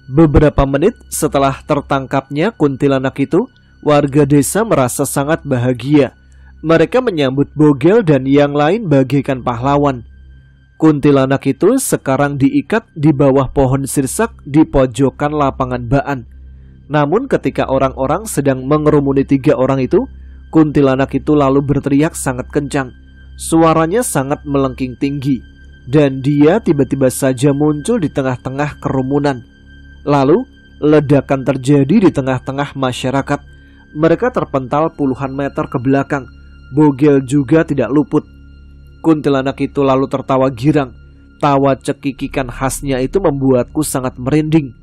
Beberapa menit setelah tertangkapnya kuntilanak itu, warga desa merasa sangat bahagia. Mereka menyambut Bogel dan yang lain bagaikan pahlawan. Kuntilanak itu sekarang diikat di bawah pohon sirsak di pojokan lapangan baan. Namun ketika orang-orang sedang mengerumuni 3 orang itu, kuntilanak itu lalu berteriak sangat kencang. Suaranya sangat melengking tinggi, dan dia tiba-tiba saja muncul di tengah-tengah kerumunan. Lalu Ledakan terjadi di tengah-tengah masyarakat. Mereka terpental puluhan meter ke belakang. Bogel juga tidak luput. Kuntilanak itu lalu tertawa girang. Tawa cekikikan khasnya itu membuatku sangat merinding.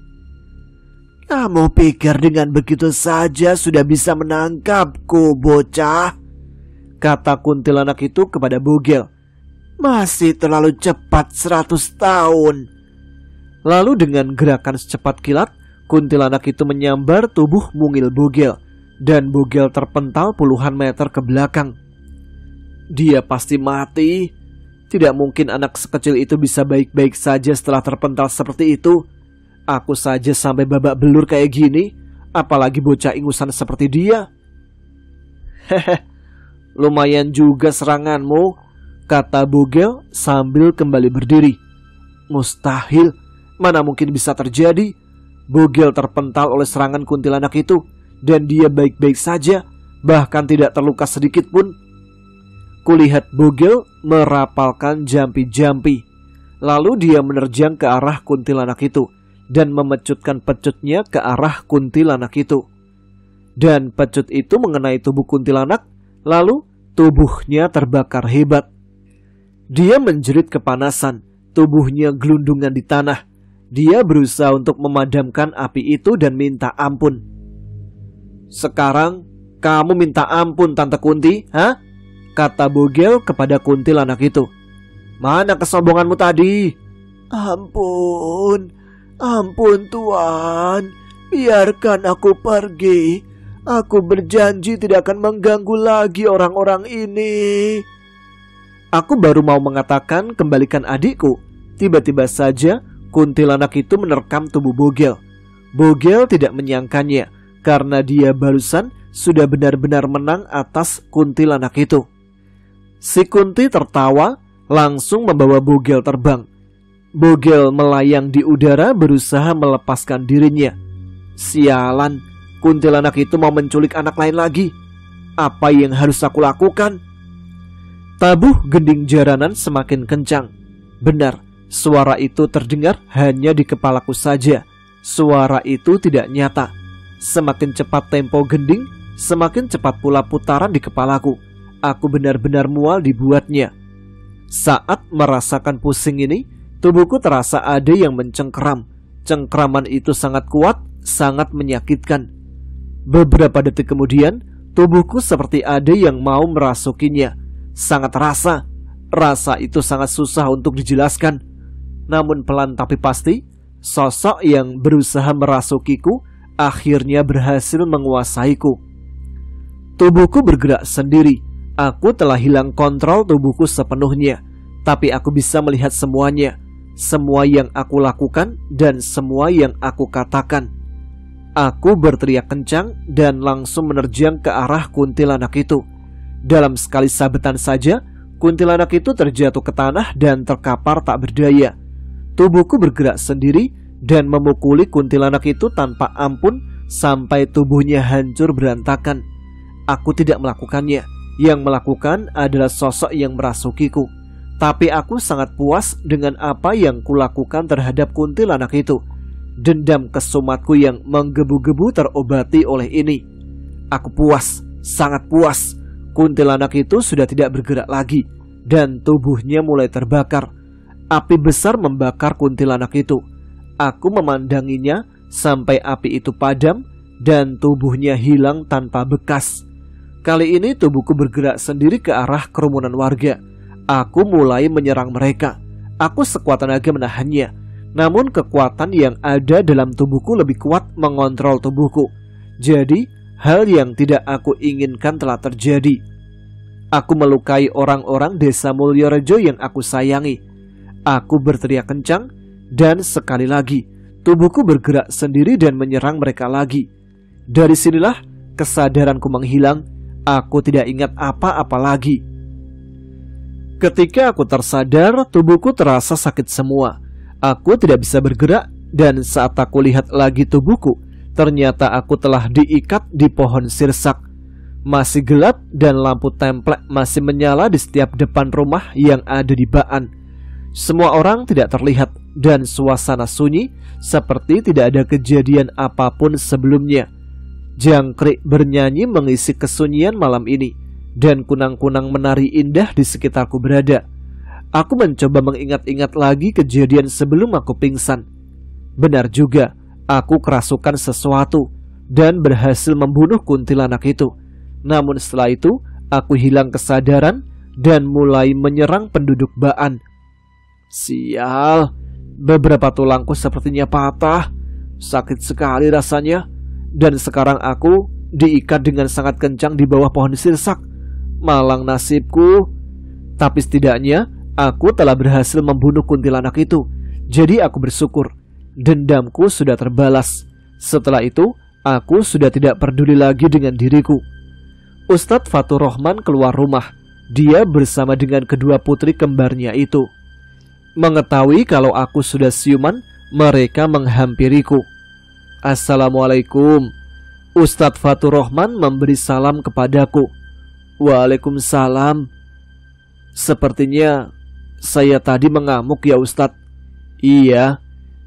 "Kamu pikir dengan begitu saja sudah bisa menangkapku, bocah?" kata kuntilanak itu kepada Bogel. "Masih terlalu cepat 100 tahun. Lalu dengan gerakan secepat kilat, kuntilanak itu menyambar tubuh mungil Bogel, dan Bogel terpental puluhan meter ke belakang. Dia pasti mati. Tidak mungkin anak sekecil itu bisa baik-baik saja setelah terpental seperti itu. Aku saja sampai babak belur kayak gini, apalagi bocah ingusan seperti dia." "Hehe, lumayan juga seranganmu," kata Bogel sambil kembali berdiri. "Mustahil, mana mungkin bisa terjadi. Bogel terpental oleh serangan kuntilanak itu, dan dia baik-baik saja, bahkan tidak terluka sedikit pun." Kulihat Bogel merapalkan jampi-jampi. Lalu dia menerjang ke arah kuntilanak itu dan memecutkan pecutnya ke arah kuntilanak itu. Dan pecut itu mengenai tubuh kuntilanak, lalu tubuhnya terbakar hebat. Dia menjerit kepanasan, tubuhnya gelundungan di tanah. Dia berusaha untuk memadamkan api itu dan minta ampun. "Sekarang kamu minta ampun, Tante Kunti, ha?" kata Bogel kepada kuntilanak itu. "Mana kesombonganmu tadi?" Ampun Tuan, biarkan aku pergi. Aku berjanji tidak akan mengganggu lagi orang-orang ini." Aku baru mau mengatakan kembalikan adikku, tiba-tiba saja kuntilanak itu menerkam tubuh Bogel. Bogel tidak menyangkanya, karena dia barusan sudah benar-benar menang atas kuntilanak itu. Si Kunti tertawa, langsung membawa Bogel terbang. Bogel melayang di udara berusaha melepaskan dirinya. Sialan, kuntilanak itu mau menculik anak lain lagi. Apa yang harus aku lakukan? Tabuh gending jaranan semakin kencang. Benar, suara itu terdengar hanya di kepalaku saja. Suara itu tidak nyata. Semakin cepat tempo gending, semakin cepat pula putaran di kepalaku. Aku benar-benar mual dibuatnya. Saat merasakan pusing ini, tubuhku terasa ada yang mencengkeram. Cengkeraman itu sangat kuat, sangat menyakitkan. Beberapa detik kemudian, tubuhku seperti ada yang mau merasukinya. Sangat rasa itu sangat susah untuk dijelaskan. Namun pelan tapi pasti, sosok yang berusaha merasukiku akhirnya berhasil menguasaiku. Tubuhku bergerak sendiri. Aku telah hilang kontrol tubuhku sepenuhnya. Tapi aku bisa melihat semuanya. Semua yang aku lakukan dan semua yang aku katakan. Aku berteriak kencang dan langsung menerjang ke arah kuntilanak itu. Dalam sekali sabetan saja, kuntilanak itu terjatuh ke tanah dan terkapar tak berdaya. Tubuhku bergerak sendiri dan memukuli kuntilanak itu tanpa ampun sampai tubuhnya hancur berantakan. Aku tidak melakukannya. Yang melakukan adalah sosok yang merasukiku. Tapi aku sangat puas dengan apa yang kulakukan terhadap kuntilanak itu. Dendam kesumatku yang menggebu-gebu terobati oleh ini. Aku puas, sangat puas. Kuntilanak itu sudah tidak bergerak lagi dan tubuhnya mulai terbakar. Api besar membakar kuntilanak itu. Aku memandanginya sampai api itu padam dan tubuhnya hilang tanpa bekas. Kali ini tubuhku bergerak sendiri ke arah kerumunan warga. Aku mulai menyerang mereka. Aku sekuat tenaga menahannya. Namun kekuatan yang ada dalam tubuhku lebih kuat mengontrol tubuhku. Jadi hal yang tidak aku inginkan telah terjadi. Aku melukai orang-orang desa Mulyorejo yang aku sayangi. Aku berteriak kencang dan sekali lagi tubuhku bergerak sendiri dan menyerang mereka lagi. Dari sinilah kesadaranku menghilang. Aku tidak ingat apa-apa lagi. Ketika aku tersadar, tubuhku terasa sakit semua. Aku tidak bisa bergerak dan saat aku lihat lagi tubuhku, ternyata aku telah diikat di pohon sirsak. Masih gelap dan lampu templek masih menyala di setiap depan rumah yang ada di Baan. Semua orang tidak terlihat dan suasana sunyi seperti tidak ada kejadian apapun sebelumnya. Jangkrik bernyanyi mengisi kesunyian malam ini, dan kunang-kunang menari indah di sekitarku berada. Aku mencoba mengingat-ingat lagi kejadian sebelum aku pingsan. Benar juga, aku kerasukan sesuatu dan berhasil membunuh kuntilanak itu. Namun setelah itu, aku hilang kesadaran dan mulai menyerang penduduk Baan. Sial, beberapa tulangku sepertinya patah. Sakit sekali rasanya. Dan sekarang aku diikat dengan sangat kencang di bawah pohon sirsak. Malang nasibku. Tapi setidaknya aku telah berhasil membunuh kuntilanak itu. Jadi aku bersyukur. Dendamku sudah terbalas. Setelah itu aku sudah tidak peduli lagi dengan diriku. Ustadz Fatur Rahman keluar rumah. Dia bersama dengan kedua putri kembarnya itu. Mengetahui kalau aku sudah siuman, mereka menghampiriku. Assalamualaikum. Ustadz Fatur Rahman memberi salam kepadaku. Waalaikumsalam. Sepertinya saya tadi mengamuk ya Ustadz. Iya,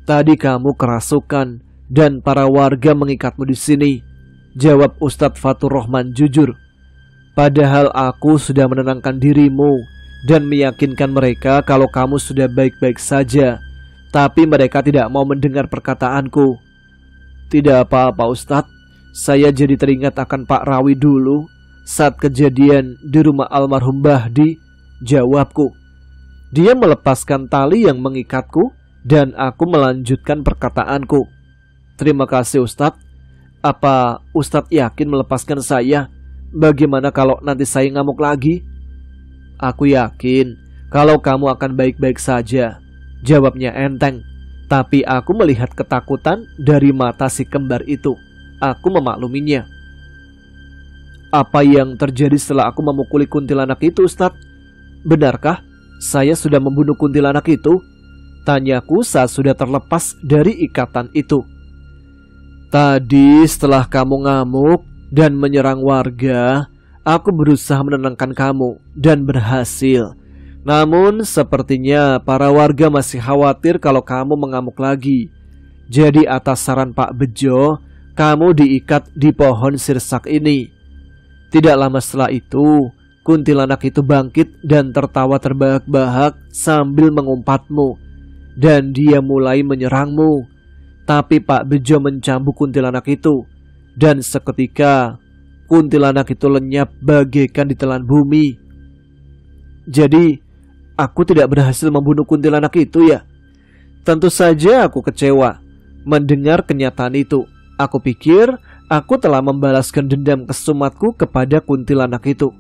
tadi kamu kerasukan dan para warga mengikatmu di sini, jawab Ustadz Fatur Rahman jujur. Padahal aku sudah menenangkan dirimu dan meyakinkan mereka kalau kamu sudah baik-baik saja. Tapi mereka tidak mau mendengar perkataanku. Tidak apa-apa Ustadz, saya jadi teringat akan Pak Rawi dulu saat kejadian di rumah almarhum Bahdi, jawabku. Dia melepaskan tali yang mengikatku dan aku melanjutkan perkataanku. Terima kasih Ustadz. Apa Ustadz yakin melepaskan saya? Bagaimana kalau nanti saya ngamuk lagi? Aku yakin kalau kamu akan baik-baik saja, jawabnya enteng. Tapi aku melihat ketakutan dari mata si kembar itu. Aku memakluminya. Apa yang terjadi setelah aku memukuli kuntilanak itu Ustadz? Benarkah saya sudah membunuh kuntilanak itu? Tanyaku saat sudah terlepas dari ikatan itu. Tadi setelah kamu ngamuk dan menyerang warga, aku berusaha menenangkan kamu dan berhasil. Namun sepertinya para warga masih khawatir kalau kamu mengamuk lagi. Jadi atas saran Pak Bejo, kamu diikat di pohon sirsak ini. Tidak lama setelah itu, kuntilanak itu bangkit dan tertawa terbahak-bahak sambil mengumpatmu. Dan dia mulai menyerangmu. Tapi Pak Bejo mencambuk kuntilanak itu. Dan seketika kuntilanak itu lenyap bagaikan ditelan bumi. Jadi aku tidak berhasil membunuh kuntilanak itu ya? Tentu saja aku kecewa mendengar kenyataan itu. Aku pikir aku telah membalaskan dendam kesumatku kepada kuntilanak itu.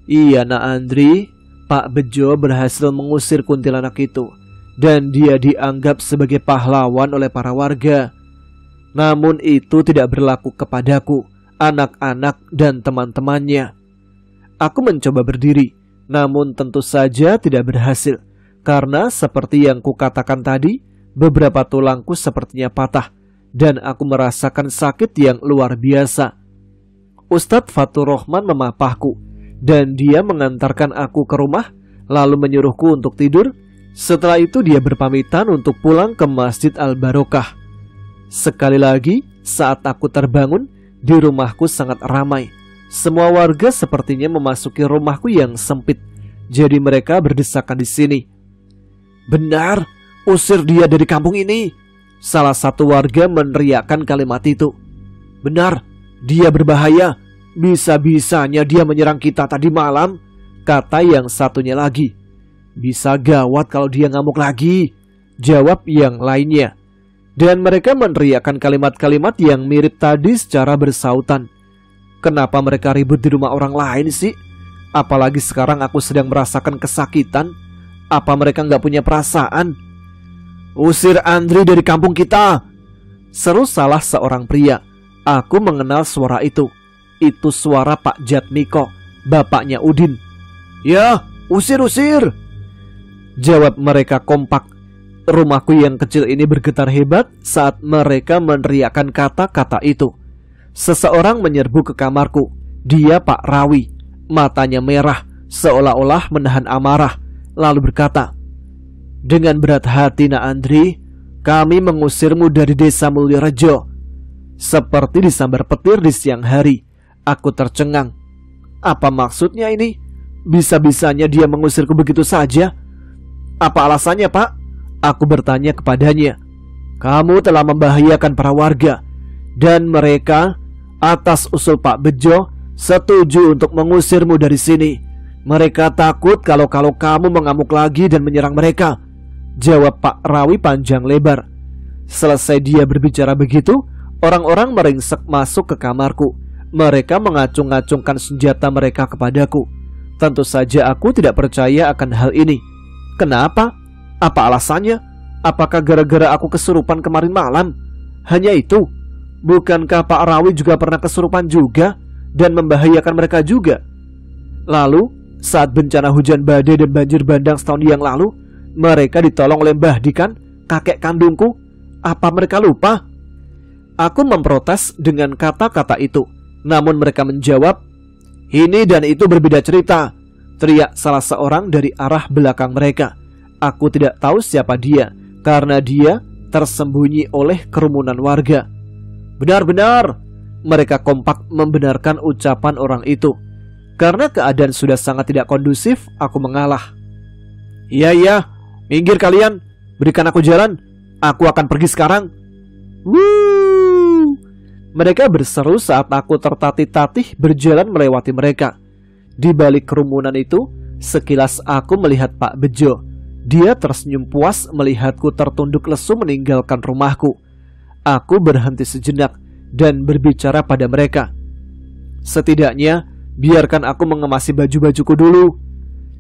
Iya Nak Andri, Pak Bejo berhasil mengusir kuntilanak itu. Dan dia dianggap sebagai pahlawan oleh para warga. Namun itu tidak berlaku kepadaku, anak-anak dan teman-temannya. Aku mencoba berdiri, namun tentu saja tidak berhasil. Karena seperti yang kukatakan tadi, beberapa tulangku sepertinya patah. Dan aku merasakan sakit yang luar biasa. Ustadz Fatur Rahman memapahku. Dan dia mengantarkan aku ke rumah, lalu menyuruhku untuk tidur. Setelah itu dia berpamitan untuk pulang ke Masjid Al-Barokah. Sekali lagi, saat aku terbangun, di rumahku sangat ramai. Semua warga sepertinya memasuki rumahku yang sempit. Jadi mereka berdesakan di sini. Benar, usir dia dari kampung ini. Salah satu warga meneriakkan kalimat itu. Benar, dia berbahaya. Bisa-bisanya dia menyerang kita tadi malam, kata yang satunya lagi. Bisa gawat kalau dia ngamuk lagi, jawab yang lainnya. Dan mereka meneriakkan kalimat-kalimat yang mirip tadi secara bersautan. Kenapa mereka ribut di rumah orang lain sih? Apalagi sekarang aku sedang merasakan kesakitan. Apa mereka nggak punya perasaan? Usir Andri dari kampung kita, seru salah seorang pria. Aku mengenal suara itu. Itu suara Pak Jatmiko, bapaknya Udin. Ya, usir, jawab mereka kompak. Rumahku yang kecil ini bergetar hebat saat mereka meneriakkan kata-kata itu. Seseorang menyerbu ke kamarku. Dia Pak Rawi. Matanya merah, seolah-olah menahan amarah. Lalu berkata, Dengan berat hati Nak Andri, kami mengusirmu dari desa Mulyorejo. Seperti disambar petir di siang hari. Aku tercengang. Apa maksudnya ini? Bisa-bisanya dia mengusirku begitu saja. Apa alasannya, Pak? Aku bertanya kepadanya. Kamu telah membahayakan para warga, dan mereka atas usul Pak Bejo setuju untuk mengusirmu dari sini. Mereka takut kalau kamu mengamuk lagi dan menyerang mereka, jawab Pak Rawi panjang lebar. Selesai dia berbicara begitu, orang-orang meringsek masuk ke kamarku. Mereka mengacung-acungkan senjata mereka kepadaku. Tentu saja aku tidak percaya akan hal ini. Kenapa? Apa alasannya? Apakah gara-gara aku kesurupan kemarin malam? Hanya itu? Bukankah Pak Rawi juga pernah kesurupan juga dan membahayakan mereka juga? Lalu, saat bencana hujan badai dan banjir bandang setahun yang lalu, mereka ditolong oleh Mbah Dikan, kakek kandungku. Apa mereka lupa? Aku memprotes dengan kata-kata itu. Namun mereka menjawab, ini dan itu berbeda cerita, teriak salah seorang dari arah belakang mereka. Aku tidak tahu siapa dia, karena dia tersembunyi oleh kerumunan warga. Benar-benar, mereka kompak membenarkan ucapan orang itu. Karena keadaan sudah sangat tidak kondusif, aku mengalah. Iya, minggir kalian, berikan aku jalan. Aku akan pergi sekarang. Wuh! Mereka berseru saat aku tertatih-tatih berjalan melewati mereka. Di balik kerumunan itu, sekilas aku melihat Pak Bejo. Dia tersenyum puas melihatku tertunduk lesu meninggalkan rumahku. Aku berhenti sejenak dan berbicara pada mereka. Setidaknya, biarkan aku mengemasi baju-bajuku dulu.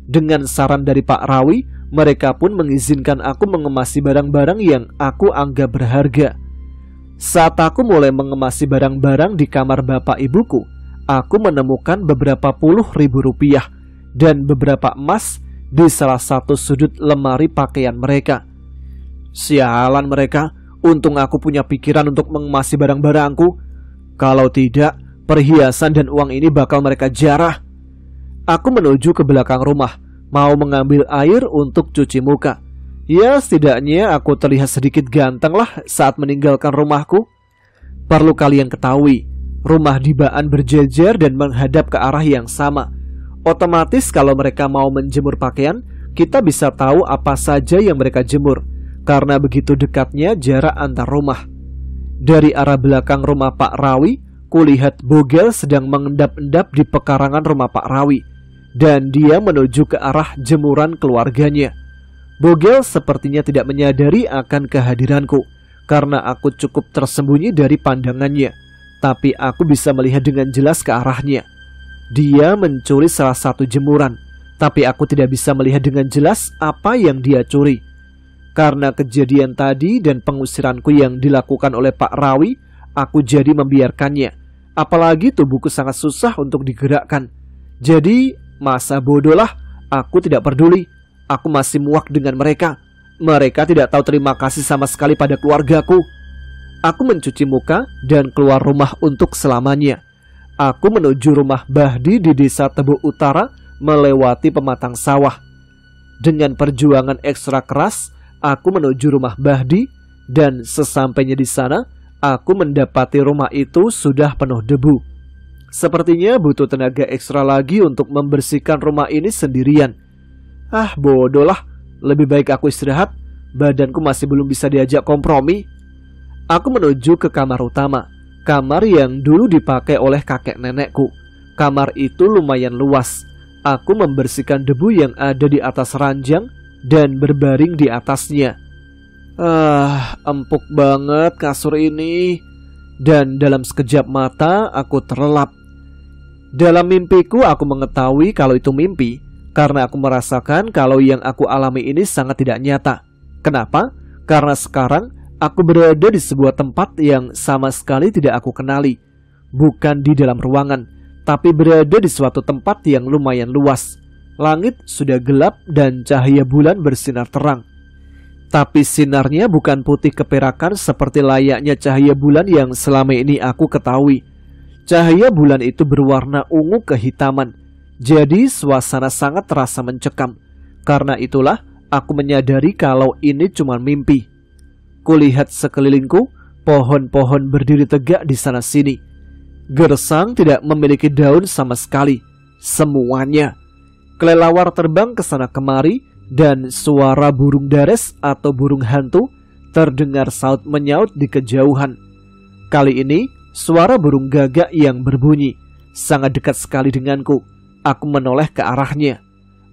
Dengan saran dari Pak Rawi, mereka pun mengizinkan aku mengemasi barang-barang yang aku anggap berharga. Saat aku mulai mengemasi barang-barang di kamar bapak ibuku, aku menemukan beberapa puluh ribu rupiah dan beberapa emas di salah satu sudut lemari pakaian mereka. Sialan mereka, untung aku punya pikiran untuk mengemasi barang-barangku. Kalau tidak, perhiasan dan uang ini bakal mereka jarah. Aku menuju ke belakang rumah, mau mengambil air untuk cuci muka. Ya, setidaknya aku terlihat sedikit ganteng lah saat meninggalkan rumahku. Perlu kalian ketahui, rumah dibaan berjejer dan menghadap ke arah yang sama. Otomatis kalau mereka mau menjemur pakaian, kita bisa tahu apa saja yang mereka jemur, karena begitu dekatnya jarak antar rumah. Dari arah belakang rumah Pak Rawi, kulihat Bogel sedang mengendap-endap di pekarangan rumah Pak Rawi, dan dia menuju ke arah jemuran keluarganya. Bogel sepertinya tidak menyadari akan kehadiranku, karena aku cukup tersembunyi dari pandangannya. Tapi aku bisa melihat dengan jelas ke arahnya. Dia mencuri salah satu jemuran, tapi aku tidak bisa melihat dengan jelas apa yang dia curi. Karena kejadian tadi dan pengusiranku yang dilakukan oleh Pak Rawi, aku jadi membiarkannya. Apalagi tubuhku sangat susah untuk digerakkan. Jadi, masa bodohlah, aku tidak peduli. Aku masih muak dengan mereka. Mereka tidak tahu terima kasih sama sekali pada keluargaku. Aku mencuci muka dan keluar rumah untuk selamanya. Aku menuju rumah Bahdi di desa Tebuk Utara melewati pematang sawah. Dengan perjuangan ekstra keras, aku menuju rumah Bahdi dan sesampainya di sana, aku mendapati rumah itu sudah penuh debu. Sepertinya butuh tenaga ekstra lagi untuk membersihkan rumah ini sendirian. Ah, bodoh lah, lebih baik aku istirahat. Badanku masih belum bisa diajak kompromi. Aku menuju ke kamar utama, kamar yang dulu dipakai oleh kakek nenekku. Kamar itu lumayan luas. Aku membersihkan debu yang ada di atas ranjang dan berbaring di atasnya. Empuk banget kasur ini. Dan dalam sekejap mata aku terlelap. Dalam mimpiku aku mengetahui kalau itu mimpi, karena aku merasakan kalau yang aku alami ini sangat tidak nyata. Kenapa? Karena sekarang aku berada di sebuah tempat yang sama sekali tidak aku kenali. Bukan di dalam ruangan, tapi berada di suatu tempat yang lumayan luas. Langit sudah gelap dan cahaya bulan bersinar terang. Tapi sinarnya bukan putih keperakan seperti layaknya cahaya bulan yang selama ini aku ketahui. Cahaya bulan itu berwarna ungu kehitaman. Jadi suasana sangat terasa mencekam. Karena itulah aku menyadari kalau ini cuma mimpi. Kulihat sekelilingku, pohon-pohon berdiri tegak di sana sini. Gersang tidak memiliki daun sama sekali, semuanya. Kelelawar terbang ke sana kemari dan suara burung dares atau burung hantu terdengar saut menyaut di kejauhan. Kali ini suara burung gagak yang berbunyi sangat dekat sekali denganku. Aku menoleh ke arahnya.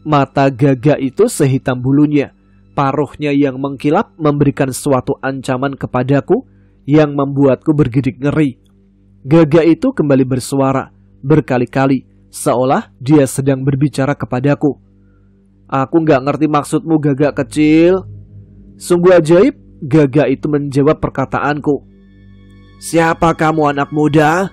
Mata gagak itu sehitam bulunya. Paruhnya yang mengkilap memberikan suatu ancaman kepadaku yang membuatku bergidik ngeri. Gagak itu kembali bersuara berkali-kali seolah dia sedang berbicara kepadaku. Aku gak ngerti maksudmu, gagak kecil. Sungguh ajaib, gagak itu menjawab perkataanku. Siapa kamu, anak muda?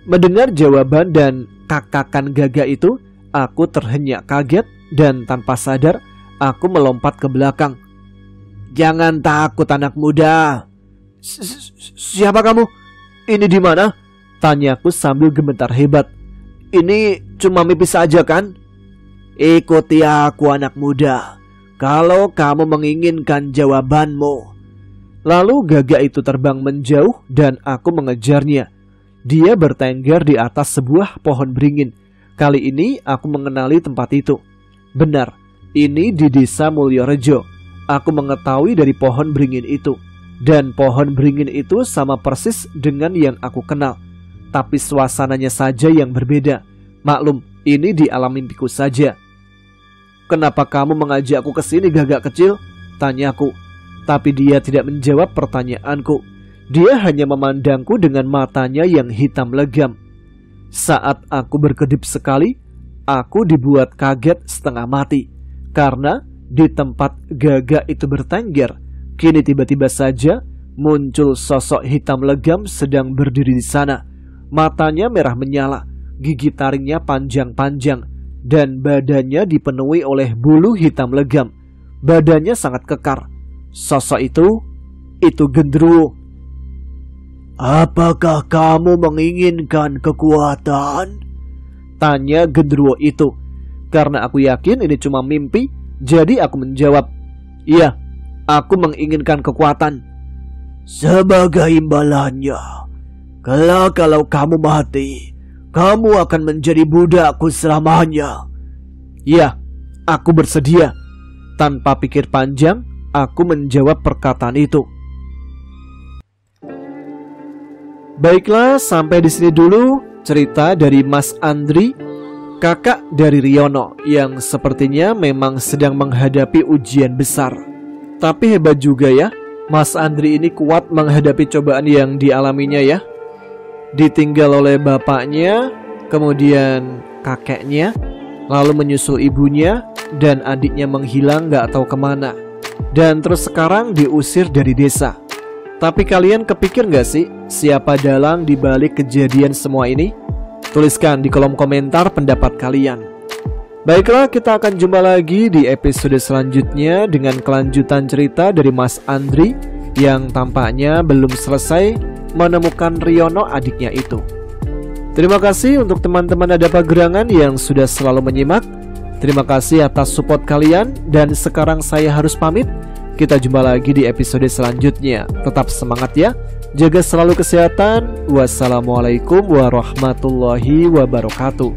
Mendengar jawaban dan kakakan gagak itu, aku terhenyak kaget dan tanpa sadar aku melompat ke belakang. Jangan takut, anak muda. Siapa kamu? Ini di mana? Tanyaku sambil gemetar hebat. Ini cuma mimpi saja kan? Ikuti aku, anak muda, kalau kamu menginginkan jawabanmu. Lalu gagak itu terbang menjauh dan aku mengejarnya. Dia bertengger di atas sebuah pohon beringin. Kali ini aku mengenali tempat itu. Benar, ini di desa Mulyorejo. Aku mengetahui dari pohon beringin itu. Dan pohon beringin itu sama persis dengan yang aku kenal. Tapi suasananya saja yang berbeda. Maklum, ini di alam mimpiku saja. Kenapa kamu mengajakku ke sini, gagak kecil? Tanyaku. Tapi dia tidak menjawab pertanyaanku. Dia hanya memandangku dengan matanya yang hitam legam. Saat aku berkedip sekali, aku dibuat kaget setengah mati. Karena di tempat gagak itu bertengger, kini tiba-tiba saja muncul sosok hitam legam sedang berdiri di sana. Matanya merah menyala, gigi taringnya panjang-panjang, dan badannya dipenuhi oleh bulu hitam legam. Badannya sangat kekar. Sosok itu genderuwo. Apakah kamu menginginkan kekuatan? Tanya genderuwo itu. Karena aku yakin ini cuma mimpi, jadi aku menjawab, iya, aku menginginkan kekuatan. Sebagai imbalannya, kalau kamu mati, kamu akan menjadi budakku selamanya. Ya, aku bersedia. Tanpa pikir panjang, aku menjawab perkataan itu. Baiklah, sampai di sini dulu cerita dari Mas Andri, kakak dari Riono, yang sepertinya memang sedang menghadapi ujian besar. Tapi hebat juga ya, Mas Andri ini kuat menghadapi cobaan yang dialaminya ya. Ditinggal oleh bapaknya, kemudian kakeknya, lalu menyusul ibunya, dan adiknya menghilang gak tahu kemana. Dan terus sekarang diusir dari desa. Tapi kalian kepikir gak sih siapa dalang dibalik kejadian semua ini? Tuliskan di kolom komentar pendapat kalian. Baiklah, kita akan jumpa lagi di episode selanjutnya dengan kelanjutan cerita dari Mas Andri yang tampaknya belum selesai menemukan Riono adiknya itu. Terima kasih untuk teman-teman Adapa Gerangan yang sudah selalu menyimak. Terima kasih atas support kalian, dan sekarang saya harus pamit. Kita jumpa lagi di episode selanjutnya. Tetap semangat ya. Jaga selalu kesehatan. Wassalamualaikum warahmatullahi wabarakatuh.